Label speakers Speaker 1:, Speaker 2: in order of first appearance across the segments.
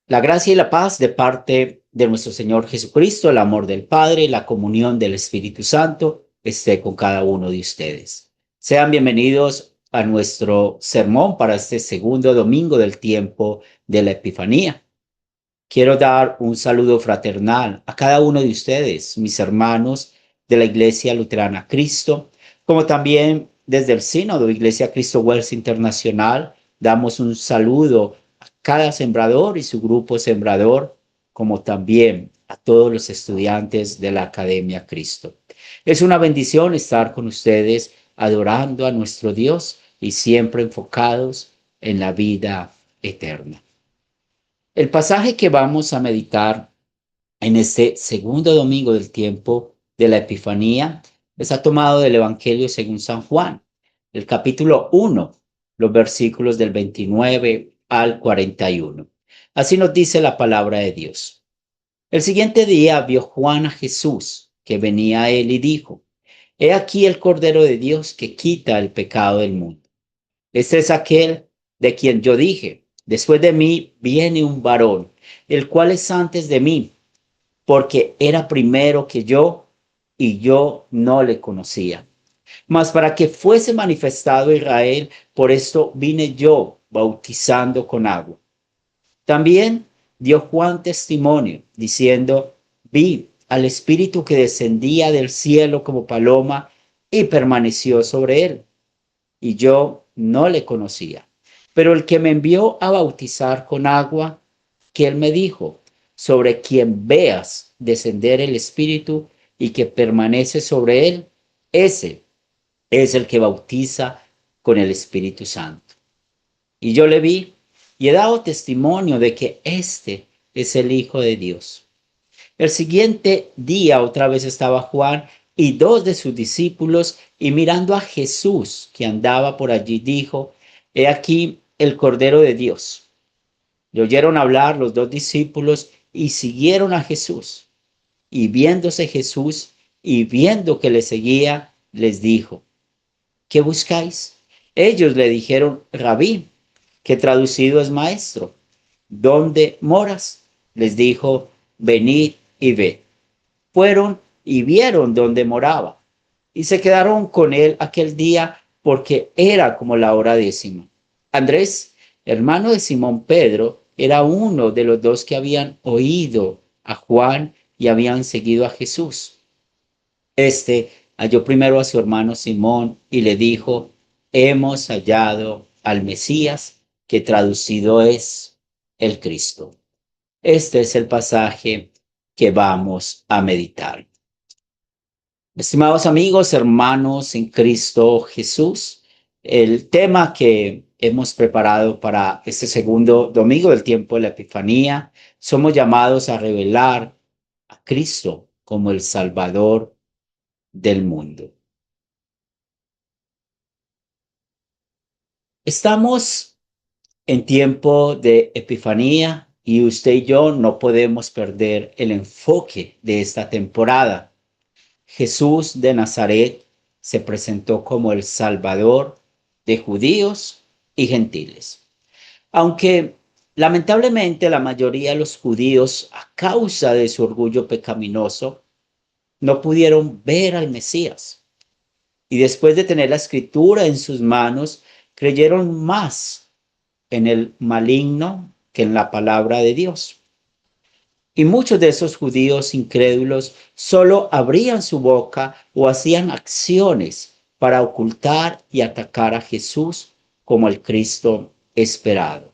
Speaker 1: La gracia y la paz de parte de nuestro Señor Jesucristo, el amor del Padre, la comunión del Espíritu Santo esté con cada uno de ustedes. Sean bienvenidos a nuestro sermón para este segundo domingo del tiempo de la Epifanía. Quiero dar un saludo fraternal a cada uno de ustedes, mis hermanos de la Iglesia Luterana Cristo, como también desde el Sínodo Iglesia Cristo Wels Internacional. Damos un saludo a cada sembrador y su grupo sembrador, como también a todos los estudiantes de la Academia Cristo. Es una bendición estar con ustedes adorando a nuestro Dios y siempre enfocados en la vida eterna. El pasaje que vamos a meditar en este segundo domingo del tiempo de la Epifanía está tomado del Evangelio según San Juan, el capítulo 1, los versículos del 29 al 41. Así nos dice la palabra de Dios. El siguiente día vio Juan a Jesús, que venía a él y dijo: He aquí el Cordero de Dios que quita el pecado del mundo. Este es aquel de quien yo dije: después de mí viene un varón, el cual es antes de mí, porque era primero que yo, y yo no le conocía. Mas para que fuese manifestado Israel, por esto vine yo bautizando con agua. También dio Juan testimonio, diciendo: vi al Espíritu que descendía del cielo como paloma y permaneció sobre él, y yo no le conocía. Pero el que me envió a bautizar con agua, que él me dijo: sobre quien veas descender el Espíritu y que permanece sobre él, ese es el que bautiza con el Espíritu Santo. Y yo le vi y he dado testimonio de que este es el Hijo de Dios. El siguiente día otra vez estaba Juan y dos de sus discípulos, y mirando a Jesús que andaba por allí, dijo: He aquí el Cordero de Dios. Le oyeron hablar los dos discípulos y siguieron a Jesús. Y viéndose Jesús y viendo que le seguía, les dijo: ¿qué buscáis? Ellos le dijeron: Rabí, que traducido es maestro. ¿Dónde moras? Les dijo: venid y ved. Fueron y vieron dónde moraba, y se quedaron con él aquel día, porque era como la hora décima. Andrés, hermano de Simón Pedro, era uno de los dos que habían oído a Juan y habían seguido a Jesús. Este halló primero a su hermano Simón y le dijo: hemos hallado al Mesías, que traducido es el Cristo. Este es el pasaje que vamos a meditar. Estimados amigos, hermanos en Cristo Jesús, el tema que hemos preparado para este segundo domingo del tiempo de la Epifanía, somos llamados a revelar a Cristo como el Salvador del mundo. Estamos en tiempo de Epifanía y usted y yo no podemos perder el enfoque de esta temporada. Jesús de Nazaret se presentó como el Salvador de judíos y gentiles. Aunque lamentablemente la mayoría de los judíos, a causa de su orgullo pecaminoso, no pudieron ver al Mesías. Y después de tener la escritura en sus manos, creyeron más en el maligno que en la palabra de Dios. Y muchos de esos judíos incrédulos solo abrían su boca o hacían acciones para ocultar y atacar a Jesús como el Cristo esperado.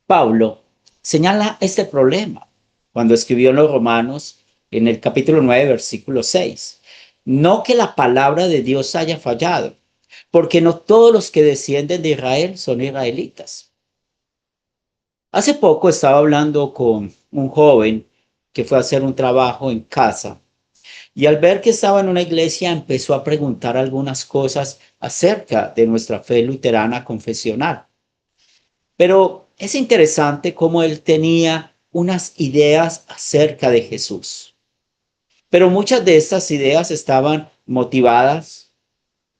Speaker 1: Pablo señala este problema cuando escribió en los Romanos en el capítulo 9, versículo 6. No que la palabra de Dios haya fallado, porque no todos los que descienden de Israel son israelitas. Hace poco estaba hablando con un joven que fue a hacer un trabajo en casa, y al ver que estaba en una iglesia empezó a preguntar algunas cosas acerca de nuestra fe luterana confesional. Pero es interesante cómo él tenía unas ideas acerca de Jesús. Pero muchas de estas ideas estaban motivadas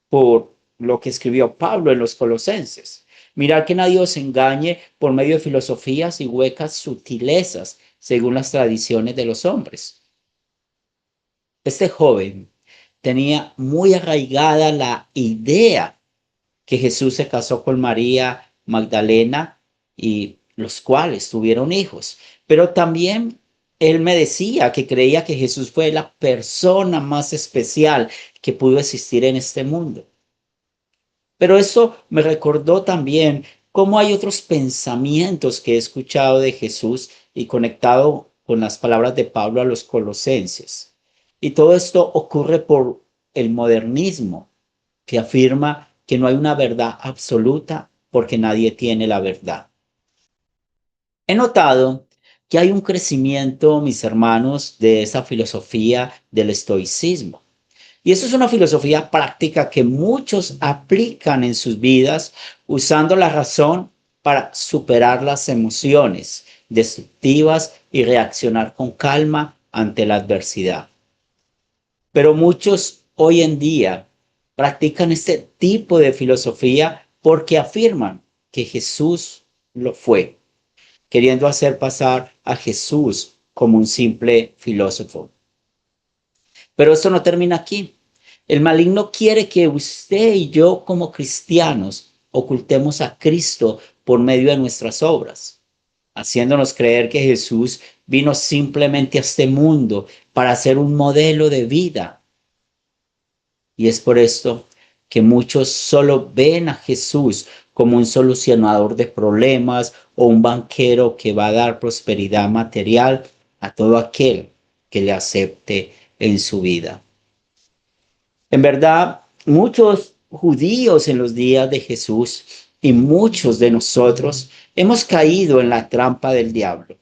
Speaker 1: por lo que escribió Pablo en los Colosenses. Mirar que nadie os engañe por medio de filosofías y huecas sutilezas, según las tradiciones de los hombres. Este joven tenía muy arraigada la idea que Jesús se casó con María Magdalena y los cuales tuvieron hijos. Pero también él me decía que creía que Jesús fue la persona más especial que pudo existir en este mundo. Pero eso me recordó también cómo hay otros pensamientos que he escuchado de Jesús y conectado con las palabras de Pablo a los colosenses. Y todo esto ocurre por el modernismo, que afirma que no hay una verdad absoluta porque nadie tiene la verdad. He notado que hay un crecimiento, mis hermanos, de esa filosofía del estoicismo. Y eso es una filosofía práctica que muchos aplican en sus vidas usando la razón para superar las emociones destructivas y reaccionar con calma ante la adversidad. Pero muchos hoy en día practican este tipo de filosofía porque afirman que Jesús lo fue, queriendo hacer pasar a Jesús como un simple filósofo. Pero esto no termina aquí. El maligno quiere que usted y yo como cristianos ocultemos a Cristo por medio de nuestras obras, haciéndonos creer que Jesús vino simplemente a este mundo para ser un modelo de vida. Y es por esto que muchos solo ven a Jesús como un solucionador de problemas o un banquero que va a dar prosperidad material a todo aquel que le acepte en su vida. En verdad, muchos judíos en los días de Jesús y muchos de nosotros hemos caído en la trampa del diablo,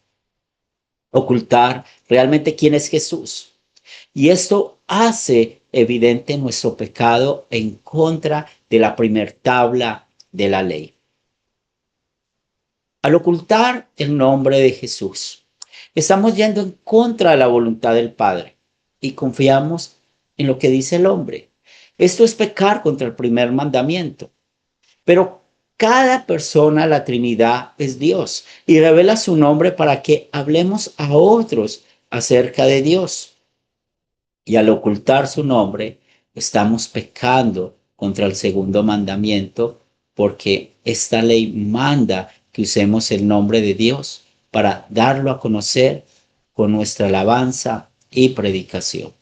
Speaker 1: ocultar realmente quién es Jesús. Y esto hace evidente nuestro pecado en contra de la primer tabla de la ley. Al ocultar el nombre de Jesús, estamos yendo en contra de la voluntad del Padre y confiamos en lo que dice el hombre. Esto es pecar contra el primer mandamiento. Pero cada persona, la Trinidad, es Dios y revela su nombre para que hablemos a otros acerca de Dios. Y al ocultar su nombre, estamos pecando contra el segundo mandamiento, porque esta ley manda que usemos el nombre de Dios para darlo a conocer con nuestra alabanza y predicación.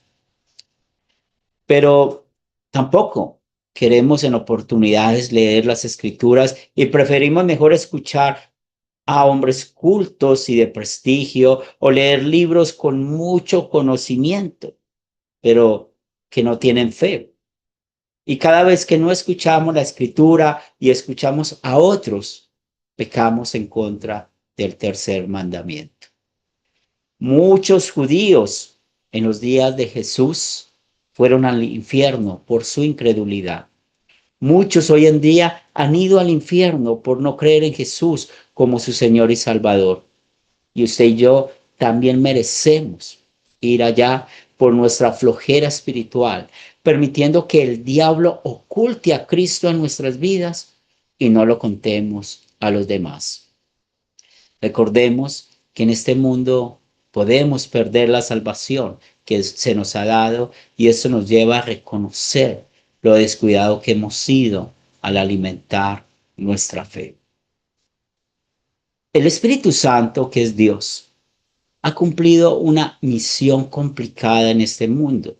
Speaker 1: Pero tampoco queremos en oportunidades leer las escrituras y preferimos mejor escuchar a hombres cultos y de prestigio o leer libros con mucho conocimiento, pero que no tienen fe. Y cada vez que no escuchamos la escritura y escuchamos a otros, pecamos en contra del tercer mandamiento. Muchos judíos en los días de Jesús fueron al infierno por su incredulidad. Muchos hoy en día han ido al infierno por no creer en Jesús como su Señor y Salvador. Y usted y yo también merecemos ir allá por nuestra flojera espiritual, permitiendo que el diablo oculte a Cristo en nuestras vidas y no lo contemos a los demás. Recordemos que en este mundo podemos perder la salvación que se nos ha dado y eso nos lleva a reconocer lo descuidado que hemos sido al alimentar nuestra fe. El Espíritu Santo, que es Dios, ha cumplido una misión complicada en este mundo.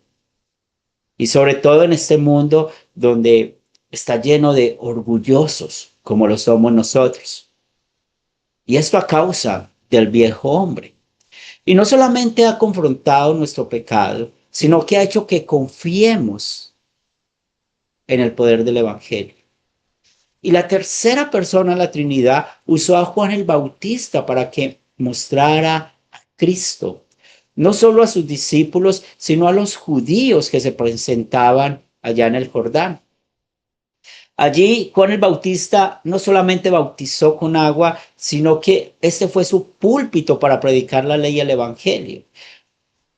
Speaker 1: Y sobre todo en este mundo donde está lleno de orgullosos, como lo somos nosotros. Y esto a causa del viejo hombre. Y no solamente ha confrontado nuestro pecado, sino que ha hecho que confiemos en el poder del Evangelio. Y la tercera persona de la Trinidad usó a Juan el Bautista para que mostrara a Cristo, no solo a sus discípulos, sino a los judíos que se presentaban allá en el Jordán. Allí Juan el Bautista no solamente bautizó con agua, sino que este fue su púlpito para predicar la ley y el Evangelio.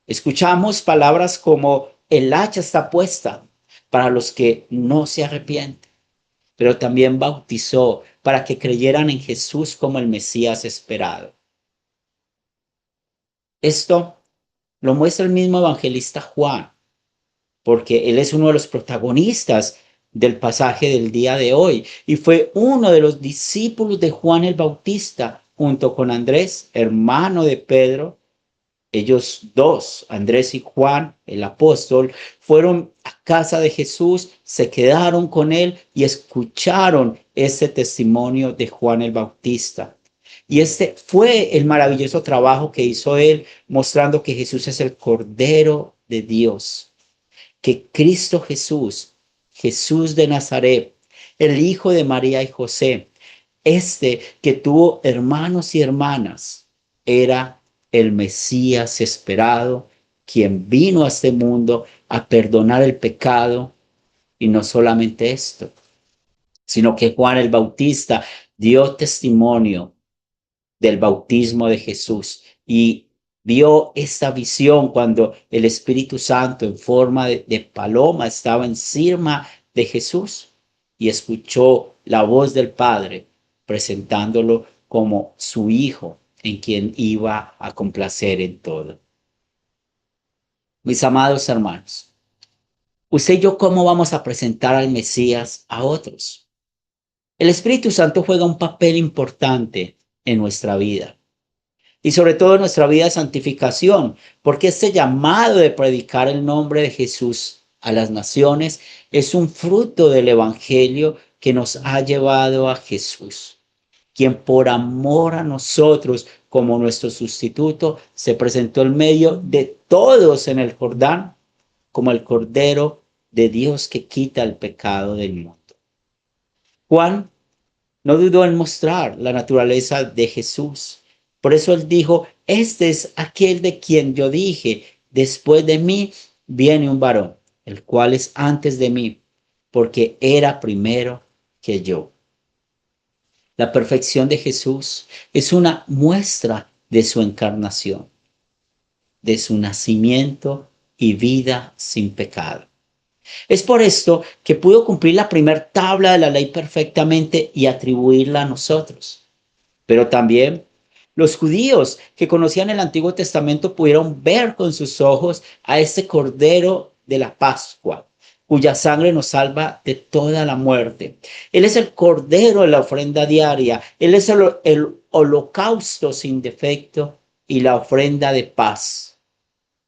Speaker 1: Escuchamos palabras como el hacha está puesta para los que no se arrepienten. pero también bautizó para que creyeran en Jesús como el Mesías esperado. Esto lo muestra el mismo evangelista Juan, porque él es uno de los protagonistas del pasaje del día de hoy y fue uno de los discípulos de Juan el Bautista, junto con Andrés, hermano de Pedro. Ellos dos, Andrés y Juan, el apóstol, fueron a casa de Jesús, se quedaron con él y escucharon ese testimonio de Juan el Bautista. Y este fue el maravilloso trabajo que hizo él, mostrando que Jesús es el Cordero de Dios, que Cristo Jesús, Jesús de Nazaret, el hijo de María y José, que tuvo hermanos y hermanas, era el Mesías esperado, quien vino a este mundo a perdonar el pecado. Y no solamente esto, sino que Juan el Bautista dio testimonio del bautismo de Jesús y vio esta visión cuando el Espíritu Santo en forma de paloma estaba encima de Jesús y escuchó la voz del Padre presentándolo como su Hijo en quien iba a complacer en todo. Mis amados hermanos, usted y yo, ¿cómo vamos a presentar al Mesías a otros? El Espíritu Santo juega un papel importante en nuestra vida y sobre todo en nuestra vida de santificación, porque este llamado de predicar el nombre de Jesús a las naciones es un fruto del Evangelio que nos ha llevado a Jesús, quien por amor a nosotros como nuestro sustituto se presentó en medio de todos en el Jordán como el Cordero de Dios que quita el pecado del mundo. Juan no dudó en mostrar la naturaleza de Jesús. Por eso él dijo, este es aquel de quien yo dije, después de mí viene un varón, el cual es antes de mí, porque era primero que yo. La perfección de Jesús es una muestra de su encarnación, de su nacimiento y vida sin pecado. Es por esto que pudo cumplir la primera tabla de la ley perfectamente y atribuirla a nosotros. Pero también los judíos que conocían el Antiguo Testamento pudieron ver con sus ojos a este Cordero de la Pascua, cuya sangre nos salva de toda la muerte. Él es el Cordero de la ofrenda diaria. Él es el holocausto sin defecto y la ofrenda de paz.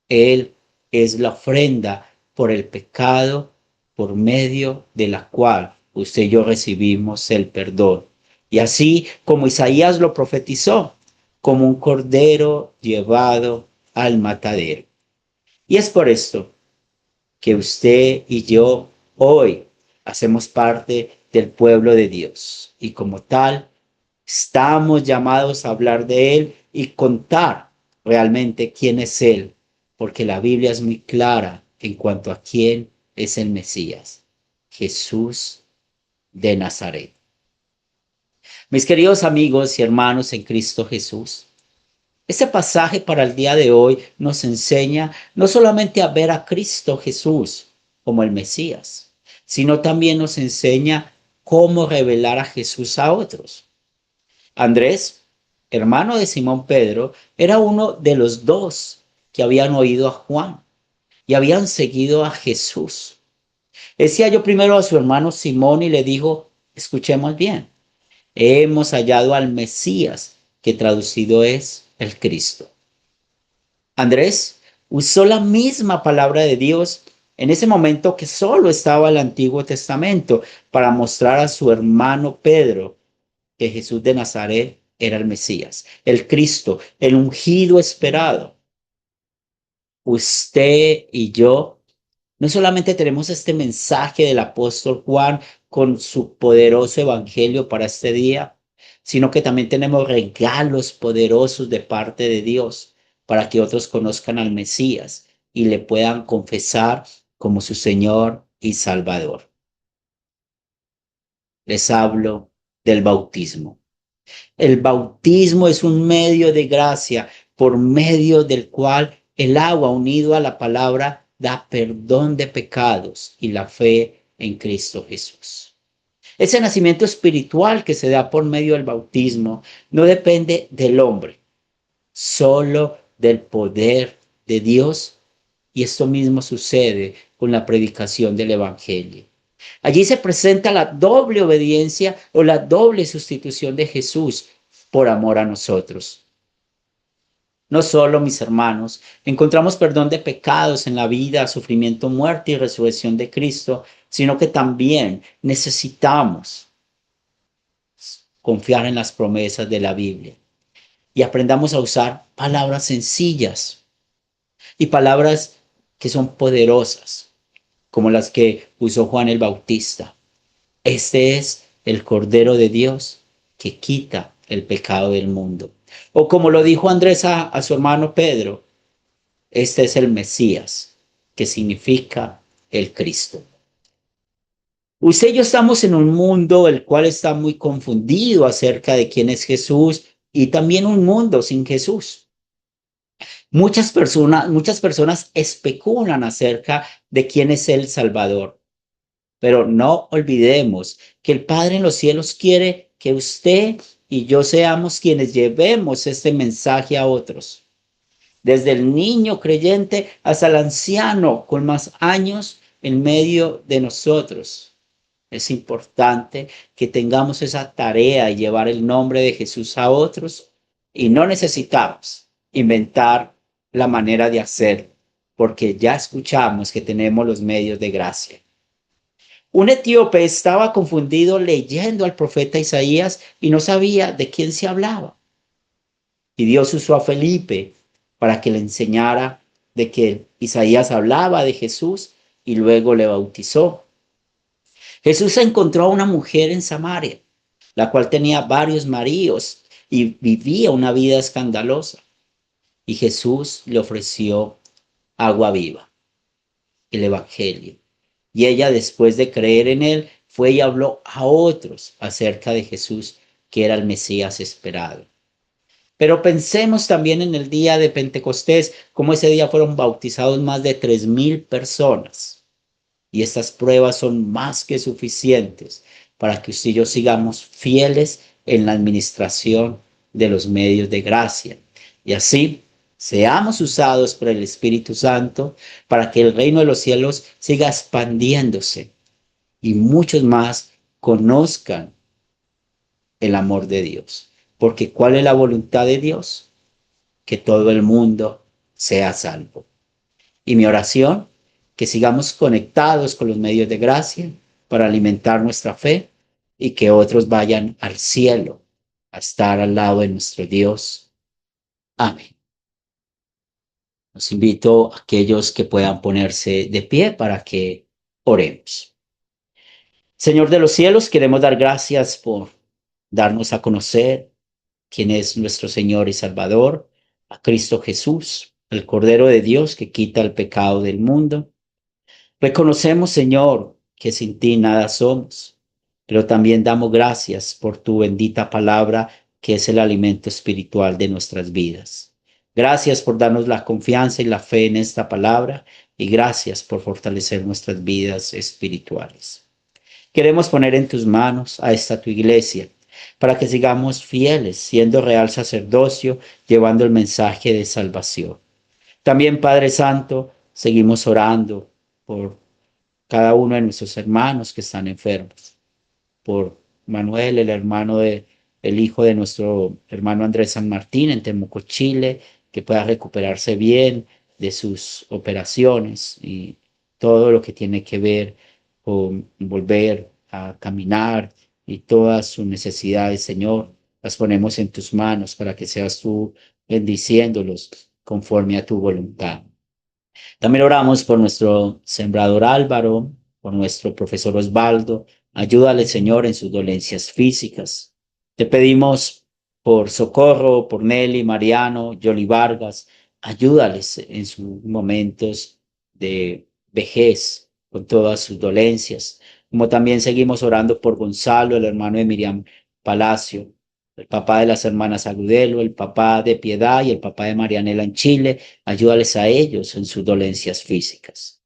Speaker 1: Él es la ofrenda por el pecado, por medio de la cual usted y yo recibimos el perdón. Y así como Isaías lo profetizó, como un cordero llevado al matadero. Y es por esto que usted y yo hoy hacemos parte del pueblo de Dios. Y como tal, estamos llamados a hablar de Él y contar realmente quién es Él, porque la Biblia es muy clara en cuanto a quién es el Mesías, Jesús de Nazaret. Mis queridos amigos y hermanos en Cristo Jesús, este pasaje para el día de hoy nos enseña no solamente a ver a Cristo Jesús como el Mesías, sino también nos enseña cómo revelar a Jesús a otros. Andrés, hermano de Simón Pedro, era uno de los dos que habían oído a Juan y habían seguido a Jesús. Decía yo primero a su hermano Simón y le dijo, escuchemos bien, hemos hallado al Mesías, que traducido es el Cristo. Andrés usó la misma palabra de Dios en ese momento que solo estaba el Antiguo Testamento para mostrar a su hermano Pedro que Jesús de Nazaret era el Mesías, el Cristo, el ungido esperado. Usted y yo no solamente tenemos este mensaje del apóstol Juan con su poderoso evangelio para este día, sino que también tenemos regalos poderosos de parte de Dios para que otros conozcan al Mesías y le puedan confesar como su Señor y Salvador. Les hablo del bautismo. El bautismo es un medio de gracia por medio del cual el agua unido a la palabra da perdón de pecados y la fe en Cristo Jesús. Ese nacimiento espiritual que se da por medio del bautismo no depende del hombre, solo del poder de Dios. Y esto mismo sucede con la predicación del Evangelio. Allí se presenta la doble obediencia o la doble sustitución de Jesús por amor a nosotros. No solo, mis hermanos, encontramos perdón de pecados en la vida, sufrimiento, muerte y resurrección de Cristo, sino que también necesitamos confiar en las promesas de la Biblia y aprendamos a usar palabras sencillas y palabras que son poderosas, como las que usó Juan el Bautista. Este es el Cordero de Dios que quita el pecado del mundo. O como lo dijo Andrés a su hermano Pedro, este es el Mesías, que significa el Cristo. Usted y yo estamos en un mundo el cual está muy confundido acerca de quién es Jesús y también un mundo sin Jesús. Muchas personas especulan acerca de quién es el Salvador, pero no olvidemos que el Padre en los cielos quiere que usted y yo seamos quienes llevemos este mensaje a otros. Desde el niño creyente hasta el anciano con más años en medio de nosotros. Es importante que tengamos esa tarea de llevar el nombre de Jesús a otros y no necesitamos inventar la manera de hacerlo, porque ya escuchamos que tenemos los medios de gracia. Un etíope estaba confundido leyendo al profeta Isaías y no sabía de quién se hablaba. Y Dios usó a Felipe para que le enseñara de que Isaías hablaba de Jesús y luego le bautizó. Jesús encontró a una mujer en Samaria, la cual tenía varios maridos y vivía una vida escandalosa. Y Jesús le ofreció agua viva, el Evangelio. Y ella, después de creer en él, fue y habló a otros acerca de Jesús, que era el Mesías esperado. Pero pensemos también en el día de Pentecostés, como ese día fueron bautizados más de 3,000 personas. Y estas pruebas son más que suficientes para que usted y yo sigamos fieles en la administración de los medios de gracia. Y así seamos usados por el Espíritu Santo para que el reino de los cielos siga expandiéndose y muchos más conozcan el amor de Dios. Porque ¿cuál es la voluntad de Dios? Que todo el mundo sea salvo. Y mi oración, que sigamos conectados con los medios de gracia para alimentar nuestra fe y que otros vayan al cielo a estar al lado de nuestro Dios. Amén. Los invito a aquellos que puedan ponerse de pie para que oremos. Señor de los cielos, queremos dar gracias por darnos a conocer quién es nuestro Señor y Salvador, a Cristo Jesús, el Cordero de Dios que quita el pecado del mundo. Reconocemos, Señor, que sin ti nada somos, pero también damos gracias por tu bendita palabra, que es el alimento espiritual de nuestras vidas. Gracias por darnos la confianza y la fe en esta palabra y gracias por fortalecer nuestras vidas espirituales. Queremos poner en tus manos a esta tu iglesia para que sigamos fieles, siendo real sacerdocio, llevando el mensaje de salvación. También, Padre Santo, seguimos orando por cada uno de nuestros hermanos que están enfermos, por Manuel, el hijo de nuestro hermano Andrés San Martín en Temuco, Chile, que pueda recuperarse bien de sus operaciones y todo lo que tiene que ver con volver a caminar y todas sus necesidades, Señor, las ponemos en tus manos para que seas tú bendiciéndolos conforme a tu voluntad. También oramos por nuestro sembrador Álvaro, por nuestro profesor Osvaldo. Ayúdale, Señor, en sus dolencias físicas. Te pedimos por Socorro, por Nelly, Mariano, Yoli Vargas. Ayúdales en sus momentos de vejez, con todas sus dolencias. Como también seguimos orando por Gonzalo, el hermano de Miriam Palacio, el papá de las hermanas Agudelo, el papá de Piedad y el papá de Marianela en Chile. Ayúdales a ellos en sus dolencias físicas.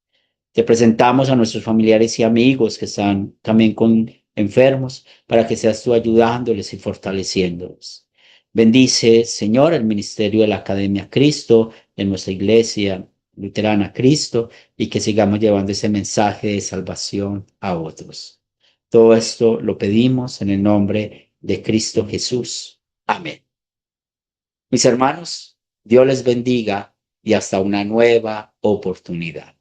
Speaker 1: Te presentamos a nuestros familiares y amigos que están también con enfermos, para que seas tú ayudándoles y fortaleciéndolos. Bendice, Señor, el ministerio de la Academia Cristo, en nuestra iglesia luterana Cristo, y que sigamos llevando ese mensaje de salvación a otros. Todo esto lo pedimos en el nombre de Cristo Jesús. Amén. Mis hermanos, Dios les bendiga y hasta una nueva oportunidad.